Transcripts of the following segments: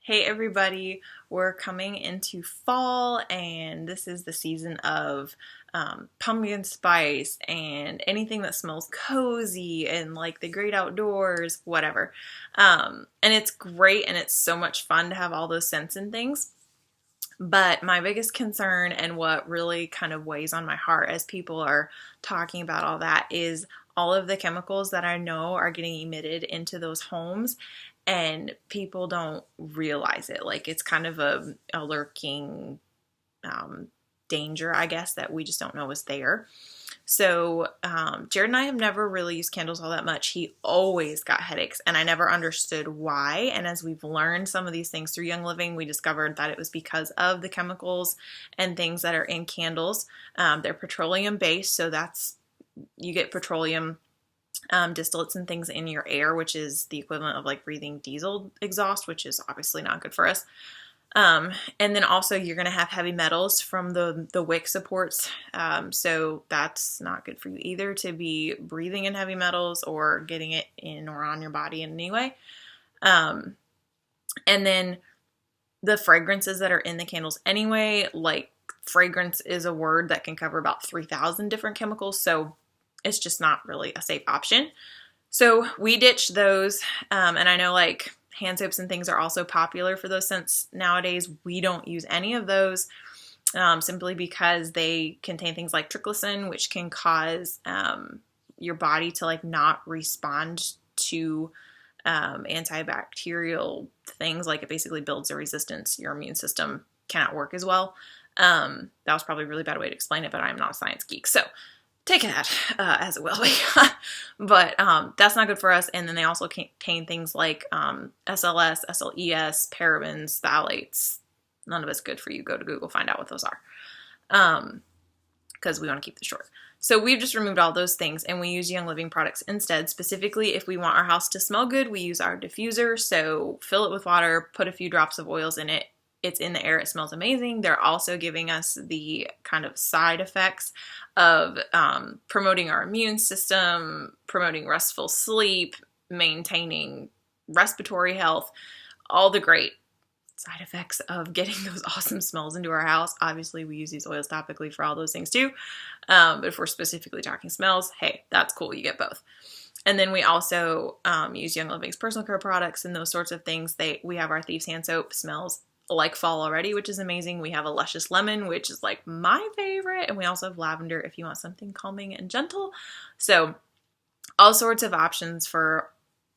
Hey everybody, we're coming into fall and this is the season of pumpkin spice and anything that smells cozy and like the great outdoors, whatever. And it's great and it's so much fun to have all those scents and things. But my biggest concern and what really kind of weighs on my heart as people are talking about all that is all of the chemicals that I know are getting emitted into those homes and people don't realize it. Like it's kind of a lurking danger, I guess, that we just don't know is there. So Jared and I have never really used candles all that much. He always got headaches, and I never understood why. And as we've learned some of these things through Young Living, we discovered that it was because of the chemicals and things that are in candles. They're petroleum based, so you get petroleum distillates and things in your air, which is the equivalent of like breathing diesel exhaust, which is obviously not good for us. And then also you're going to have heavy metals from the wick supports. So that's not good for you either to be breathing in heavy metals or getting it in or on your body in any way. And then the fragrances that are in the candles anyway, like fragrance is a word that can cover about 3,000 different chemicals. So it's just not really a safe option. So we ditched those. And I know like hand soaps and things are also popular for those scents nowadays. We don't use any of those simply because they contain things like triclosan, which can cause your body to like not respond to antibacterial things. Like it basically builds a resistance. Your immune system cannot work as well. That was probably a really bad way to explain it, but I'm not a science geek. So take that as it will be. But that's not good for us. And then they also contain things like SLS, SLES, parabens, phthalates. None of it's good for you. Go to Google, find out what those are. Because we want to keep this short. So we've just removed all those things and we use Young Living products instead. Specifically, if we want our house to smell good, we use our diffuser. So fill it with water, put a few drops of oils in it. It's in the air. It smells amazing. They're also giving us the kind of side effects of promoting our immune system, promoting restful sleep, maintaining respiratory health, all the great side effects of getting those awesome smells into our house. Obviously, we use these oils topically for all those things too. But if we're specifically talking smells, hey, that's cool. You get both. And then we also use Young Living's personal care products and those sorts of things. We have our Thieves Hand Soap, smells like fall already, which is amazing. We have a Luscious Lemon, which is like my favorite. And we also have lavender if you want something calming and gentle. So all sorts of options for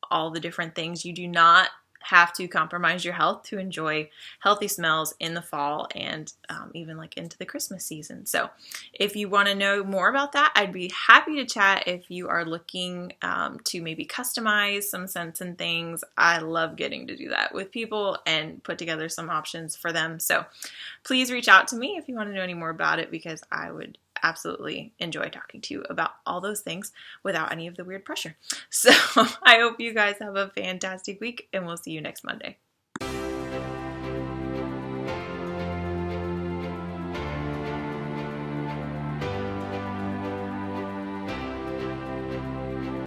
all the different things. You do not have to compromise your health to enjoy healthy smells in the fall and even like into the Christmas season. So if you want to know more about that, I'd be happy to chat. If you are looking to maybe customize some scents and things, I love getting to do that with people and put together some options for them. So please reach out to me if you want to know any more about it, because I would absolutely enjoy talking to you about all those things without any of the weird pressure. So I hope you guys have a fantastic week and we'll see you next Monday.